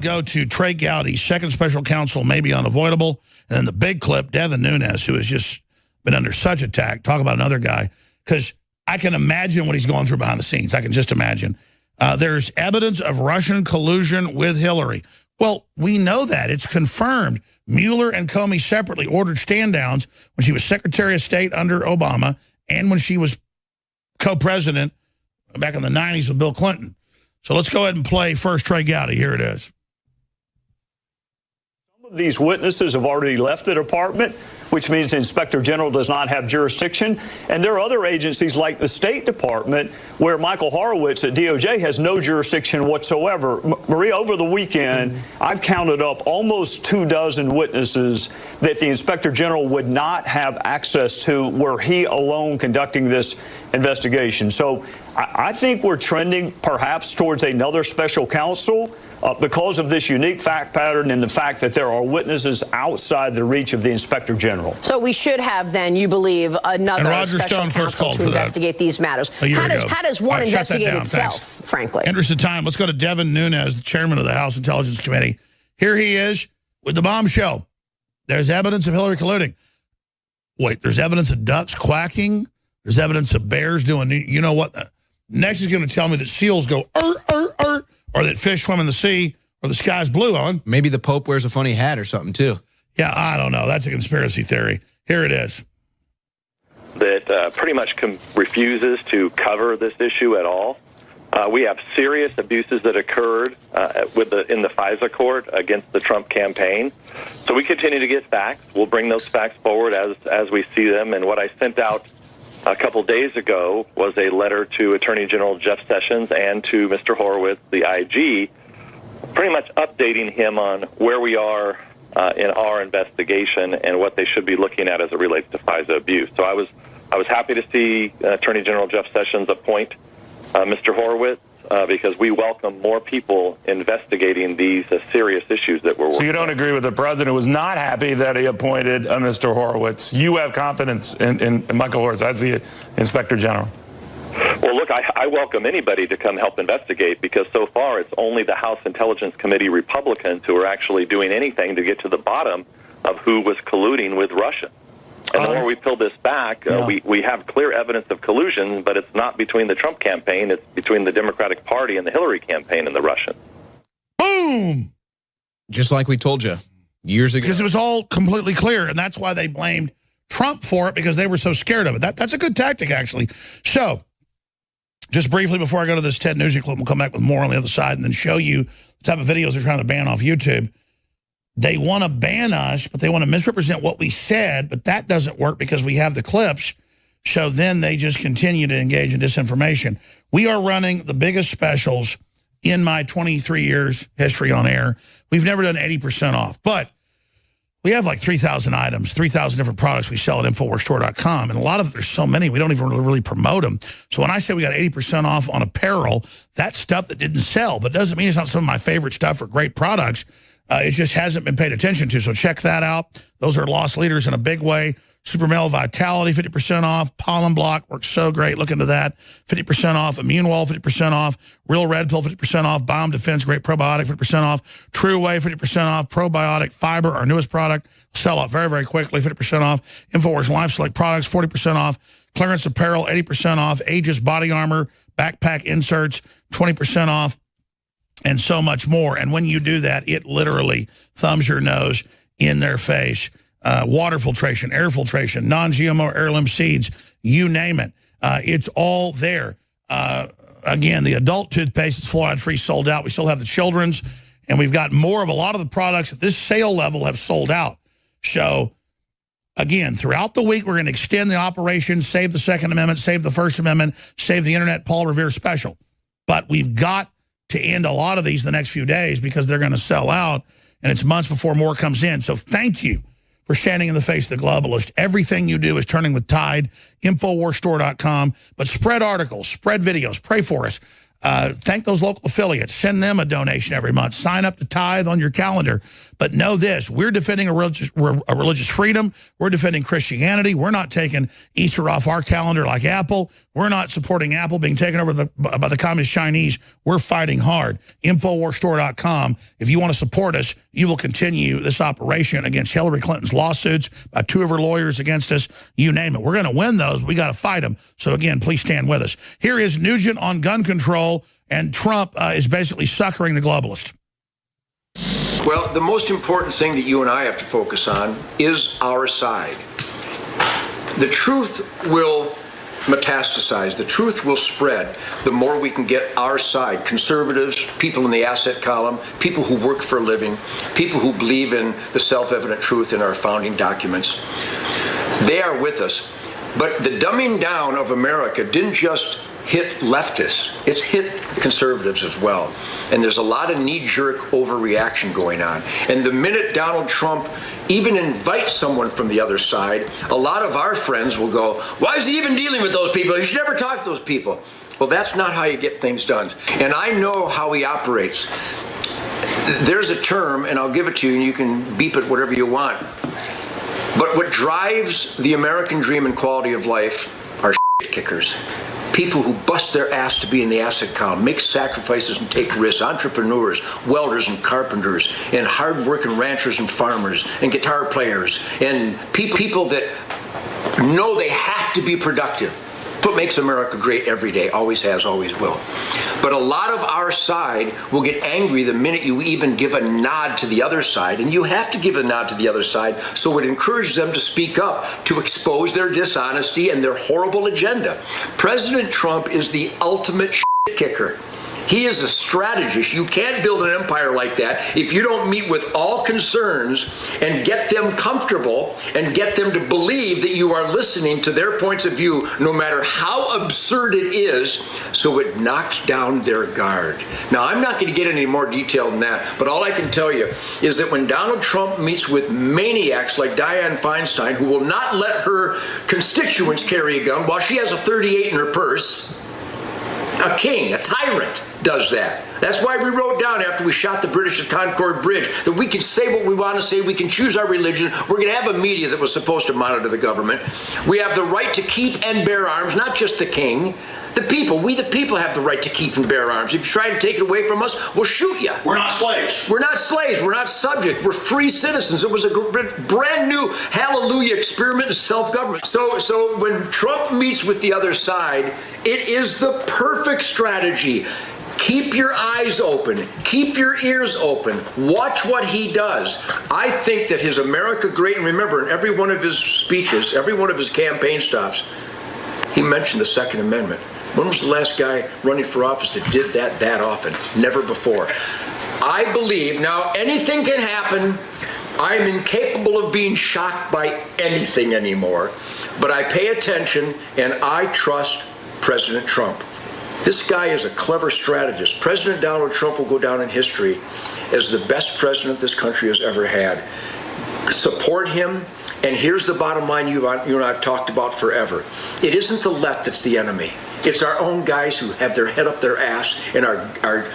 go to Trey Gowdy's second special counsel may be unavoidable. And then the big clip, Devin Nunes, who has just been under such attack. Talk about another guy. Because I can imagine what he's going through behind the scenes. I can just imagine. There's evidence of Russian collusion with Hillary. Well, we know that. It's confirmed. Mueller and Comey separately ordered stand-downs when she was Secretary of State under Obama and when she was co-president back in the 90s with Bill Clinton. So let's go ahead and play first Trey Gowdy. Here it is. Some of these witnesses have already left the department, which means the Inspector General does not have jurisdiction. And there are other agencies like the State Department where Michael Horowitz at DOJ has no jurisdiction whatsoever. Maria, over the weekend, I've counted up almost 24 witnesses that the Inspector General would not have access to were he alone conducting this investigation. So I think we're trending perhaps towards another special counsel because of this unique fact pattern and the fact that there are witnesses outside the reach of the Inspector General. So we should have then, you believe, another special counsel to investigate these matters. How does one investigate itself, frankly? Interest of time. Let's go to Devin Nunes, the chairman of the House Intelligence Committee. Here he is with the bombshell. There's evidence of Hillary colluding. Wait, there's evidence of ducks quacking. There's evidence of bears doing, you know what? Next is going to tell me that seals go, or that fish swim in the sea, or the sky's blue on. Maybe the Pope wears a funny hat or something, too. Yeah, I don't know. That's a conspiracy theory. Here it is. That pretty much refuses to cover this issue at all. We have serious abuses that occurred in the FISA court against the Trump campaign. So we continue to get facts. We'll bring those facts forward as we see them. And what I sent out a couple days ago was a letter to Attorney General Jeff Sessions and to Mr. Horowitz, the IG, pretty much updating him on where we are in our investigation and what they should be looking at as it relates to FISA abuse. So I was happy to see Attorney General Jeff Sessions appoint Mr. Horowitz because we welcome more people investigating these serious issues that we're working on. So you don't agree with the president who was not happy that he appointed Mr. Horowitz. You have confidence in Michael Horowitz as the Inspector General. Well, look, I welcome anybody to come help investigate because so far it's only the House Intelligence Committee Republicans who are actually doing anything to get to the bottom of who was colluding with Russia. And the more we peel this back, we have clear evidence of collusion, but it's not between the Trump campaign. It's between the Democratic Party and the Hillary campaign and the Russians. Boom! Just like we told you years ago. Because it was all completely clear, and that's why they blamed Trump for it, because they were so scared of it. That's a good tactic, actually. So, just briefly before I go to this Ted Nugent clip, we'll come back with more on the other side and then show you the type of videos they're trying to ban off YouTube. They want to ban us, but they want to misrepresent what we said, but that doesn't work because we have the clips. So then they just continue to engage in disinformation. We are running the biggest specials in my 23 years history on air. We've never done 80% off, but we have like 3,000 items, 3,000 different products we sell at InfoWarsStore.com. And a lot of it, there's so many, we don't even really promote them. So when I say we got 80% off on apparel, that's stuff that didn't sell, but it doesn't mean it's not some of my favorite stuff or great products. It just hasn't been paid attention to. So check that out. Those are lost leaders in a big way. Super Male Vitality, 50% off. Pollen Block works so great. Look into that. 50% off. Immune Wall, 50% off. Real Red Pill, 50% off. Bomb Defense, great probiotic, 50% off. True Way, 50% off. Probiotic Fiber, our newest product. Sell out very, very quickly, 50% off. InfoWars Life Select products, 40% off. Clearance Apparel, 80% off. Aegis Body Armor, Backpack Inserts, 20% off. And so much more. And when you do that, it literally thumbs your nose in their face. Water filtration, air filtration, non-GMO heirloom seeds, you name it. It's all there. Again, the adult toothpaste is fluoride-free, sold out. We still have the children's, and we've got more of a lot of the products at this sale level have sold out. So, again, throughout the week, we're going to extend the operation, save the Second Amendment, save the First Amendment, save the Internet Paul Revere special. But we've got to end a lot of these the next few days because they're going to sell out, and it's months before more comes in. So thank you for standing in the face of the globalist. Everything you do is turning the tide, InfoWarsStore.com. But spread articles, spread videos, pray for us. Thank those local affiliates. Send them a donation every month. Sign up to tithe on your calendar. But know this, we're defending a religious freedom. We're defending Christianity. We're not taking Easter off our calendar like Apple. We're not supporting Apple being taken over by the communist Chinese. We're fighting hard. InfoWarsStore.com. If you want to support us, you will continue this operation against Hillary Clinton's lawsuits, by 2 of her lawyers against us, you name it. We're going to win those. We got to fight them. So again, please stand with us. Here is Nugent on gun control, and Trump is basically suckering the globalists. Well, the most important thing that you and I have to focus on is our side. The truth will metastasize. The truth will spread the more we can get our side. Conservatives, people in the asset column, people who work for a living, people who believe in the self-evident truth in our founding documents. They are with us. But the dumbing down of America didn't just hit leftists, it's hit conservatives as well. And there's a lot of knee-jerk overreaction going on. And the minute Donald Trump even invites someone from the other side, a lot of our friends will go, why is he even dealing with those people? He should never talk to those people. Well, that's not how you get things done. And I know how he operates. There's a term, and I'll give it to you, and you can beep it whatever you want. But what drives the American dream and quality of life are shit kickers. People who bust their ass to be in the asset column, make sacrifices and take risks, entrepreneurs, welders and carpenters, and hard-working ranchers and farmers, and guitar players, and people that know they have to be productive. What makes America great every day, always has, always will. But a lot of our side will get angry the minute you even give a nod to the other side, and you have to give a nod to the other side, so it encourages them to speak up, to expose their dishonesty and their horrible agenda. President Trump is the ultimate shit kicker. He is a strategist. You can't build an empire like that if you don't meet with all concerns and get them comfortable and get them to believe that you are listening to their points of view, no matter how absurd it is, so it knocks down their guard. Now, I'm not going to get any more detail than that, but all I can tell you is that when Donald Trump meets with maniacs like Dianne Feinstein, who will not let her constituents carry a gun while she has a .38 in her purse, a king, a tyrant, does that. That's why we wrote down after we shot the British at Concord Bridge that we can say what we want to say, we can choose our religion, we're going to have a media that was supposed to monitor the government. We have the right to keep and bear arms, not just the king. The people, we the people have the right to keep and bear arms. If you try to take it away from us, we'll shoot you. We're not slaves. We're not slaves. We're not subject. We're free citizens. It was a brand new hallelujah experiment in self-government. So when Trump meets with the other side, it is the perfect strategy. Keep your eyes open. Keep your ears open. Watch what he does. I think that his America Great, and remember, in every one of his speeches, every one of his campaign stops, he mentioned the Second Amendment. When was the last guy running for office that did that often? Never before. I believe, now anything can happen. I'm incapable of being shocked by anything anymore. But I pay attention and I trust President Trump. This guy is a clever strategist. President Donald Trump will go down in history as the best president this country has ever had. Support him. And here's the bottom line you and I have talked about forever. It isn't the left that's the enemy. It's our own guys who have their head up their ass and are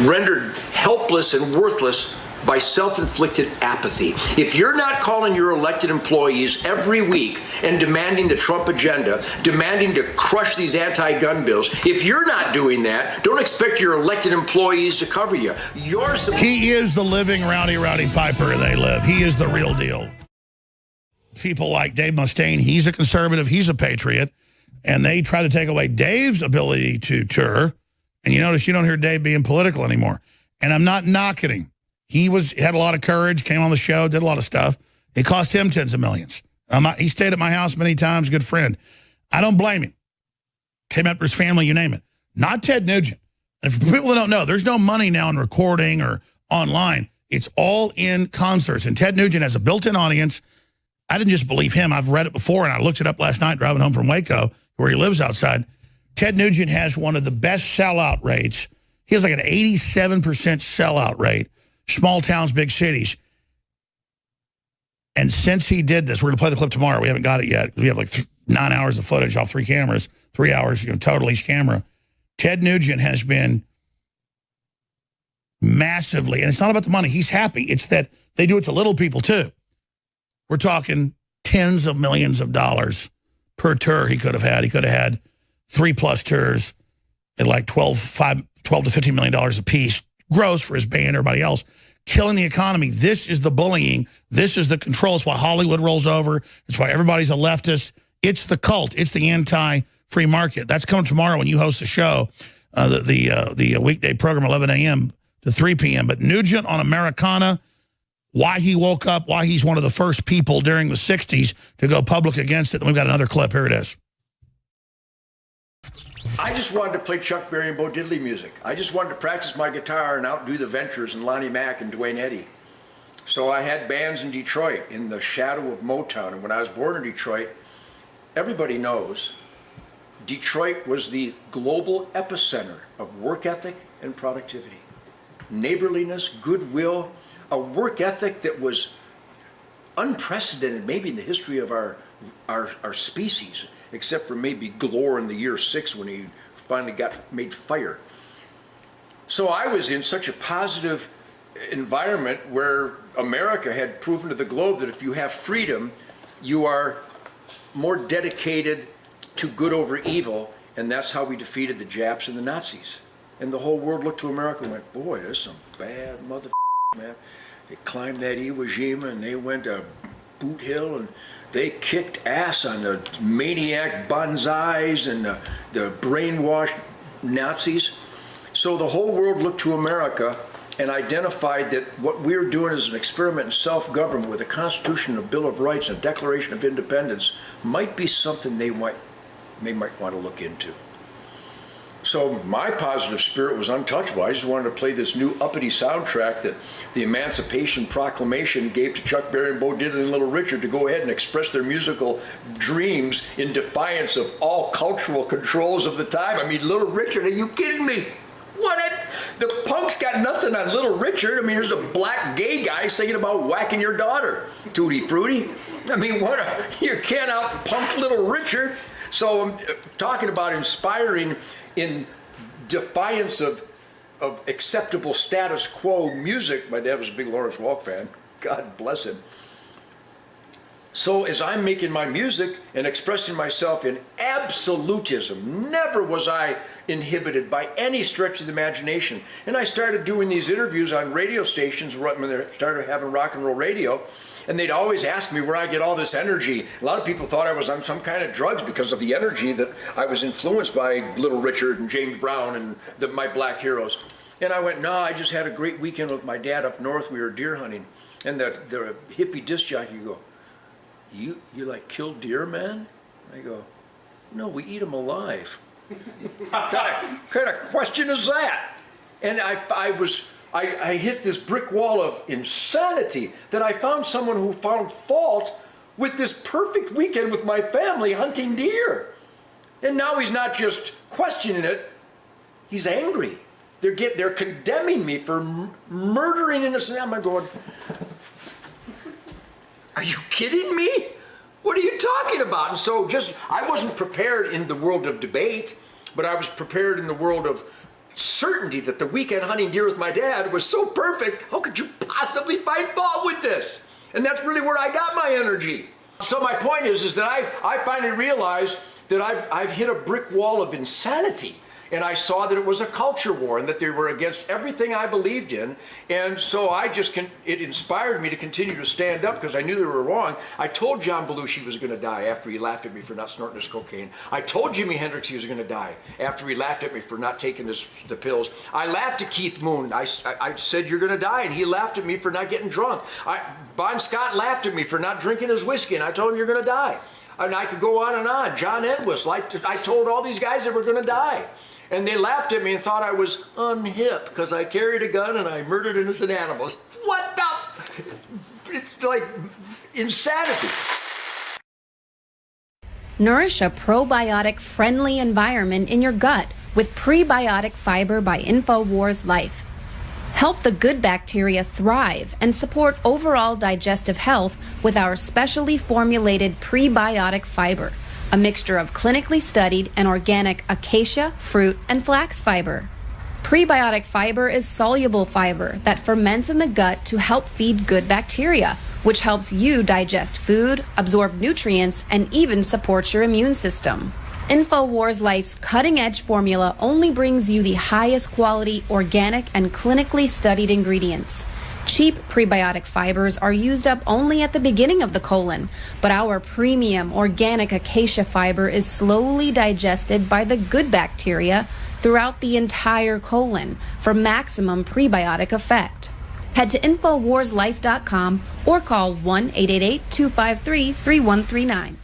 rendered helpless and worthless by self-inflicted apathy. If you're not calling your elected employees every week and demanding the Trump agenda, demanding to crush these anti-gun bills, if you're not doing that, don't expect your elected employees to cover you. He is the living Rowdy Piper they live. He is the real deal. People like Dave Mustaine, he's a conservative, he's a patriot, and they try to take away Dave's ability to tour. And you notice you don't hear Dave being political anymore. And I'm not knocking him. He had a lot of courage, came on the show, did a lot of stuff. It cost him tens of millions. He stayed at my house many times, good friend. I don't blame him. Came after his family, you name it. Not Ted Nugent. And for people that don't know, there's no money now in recording or online. It's all in concerts. And Ted Nugent has a built-in audience. I didn't just believe him. I've read it before, and I looked it up last night driving home from Waco, where he lives outside. Ted Nugent has one of the best sellout rates. He has like an 87% sellout rate. Small towns, big cities. And since he did this, we're going to play the clip tomorrow. We haven't got it yet. We have like 9 hours of footage off 3 cameras, 3 hours total each camera. Ted Nugent has been massively, and it's not about the money. He's happy. It's that they do it to little people, too. We're talking tens of millions of dollars per tour he could have had. He could have had 3+ tours at like $12 to $15 million a piece, gross for his band, everybody else, killing the economy. This is the bullying. This is the control. It's why Hollywood rolls over. It's why everybody's a leftist. It's the cult. It's the anti-free market. That's coming tomorrow when you host the show, the weekday program, 11 a.m. to 3 p.m. But Nugent on Americana, why he woke up, why he's one of the first people during the 60s to go public against it. And we've got another clip. Here it is. I just wanted to play Chuck Berry and Bo Diddley music. I just wanted to practice my guitar and outdo the Ventures and Lonnie Mack and Duane Eddy. So I had bands in Detroit in the shadow of Motown. And when I was born in Detroit, everybody knows Detroit was the global epicenter of work ethic and productivity. Neighborliness, goodwill, a work ethic that was unprecedented maybe in the history of our species, except for maybe Glore in the year 6 when he finally made fire. So I was in such a positive environment where America had proven to the globe that if you have freedom, you are more dedicated to good over evil, and that's how we defeated the Japs and the Nazis. And the whole world looked to America and went, boy, there's some bad motherfuckers, man. They climbed that Iwo Jima and they went to Boot Hill and they kicked ass on the maniac Banzais and the brainwashed Nazis. So the whole world looked to America and identified that what we're doing is an experiment in self-government with a Constitution, a Bill of Rights, and a Declaration of Independence might be something they might want to look into. So my positive spirit was untouchable. I just wanted to play this new uppity soundtrack that the Emancipation Proclamation gave to Chuck Berry and Bo Diddley and Little Richard to go ahead and express their musical dreams in defiance of all cultural controls of the time. I mean, Little Richard, are you kidding me? The punk's got nothing on Little Richard. I mean, there's a black gay guy singing about whacking your daughter. Tutti frutti. I mean, you can't out-punk Little Richard. So I'm talking about inspiring in defiance of acceptable status quo music. My dad was a big Lawrence Welk fan. God bless him. So as I'm making my music and expressing myself in absolutism, never was I inhibited by any stretch of the imagination. And I started doing these interviews on radio stations when they started having rock and roll radio. And they'd always ask me where I get all this energy. A lot of people thought I was on some kind of drugs because of the energy that I was influenced by Little Richard and James Brown and my black heroes. And I went, no, I just had a great weekend with my dad up north. We were deer hunting. And the hippie disc jockey go, you like kill deer, man? I go, no, we eat them alive. What kind of question is that? And I hit this brick wall of insanity that I found someone who found fault with this perfect weekend with my family hunting deer. And now he's not just questioning it, he's angry. They're condemning me for murdering innocent. I'm going, are you kidding me? What are you talking about? And so I wasn't prepared in the world of debate, but I was prepared in the world of certainty that the weekend hunting deer with my dad was so perfect. How could you possibly find fault with this? And that's really where I got my energy. So my point is that I finally realized that I've hit a brick wall of insanity. And I saw that it was a culture war and that they were against everything I believed in. And so it inspired me to continue to stand up because I knew they were wrong. I told John Belushi he was going to die after he laughed at me for not snorting his cocaine. I told Jimi Hendrix he was going to die after he laughed at me for not taking the pills. I laughed at Keith Moon. I said, you're going to die. And he laughed at me for not getting drunk. Bon Scott laughed at me for not drinking his whiskey. And I told him, you're going to die. And I could go on and on. John Entwistle, I told all these guys they were going to die. And they laughed at me and thought I was unhip because I carried a gun and I murdered innocent animals. What the? It's like insanity. Nourish a probiotic-friendly environment in your gut with prebiotic fiber by InfoWars Life. Help the good bacteria thrive and support overall digestive health with our specially formulated prebiotic fiber. a mixture of clinically studied and organic acacia, fruit, and flax fiber. Prebiotic fiber is soluble fiber that ferments in the gut to help feed good bacteria, which helps you digest food, absorb nutrients, and even supports your immune system. InfoWars Life's cutting-edge formula only brings you the highest quality, organic, and clinically studied ingredients. Cheap prebiotic fibers are used up only at the beginning of the colon, but our premium organic acacia fiber is slowly digested by the good bacteria throughout the entire colon for maximum prebiotic effect. Head to InfoWarsLife.com or call 1-888-253-3139.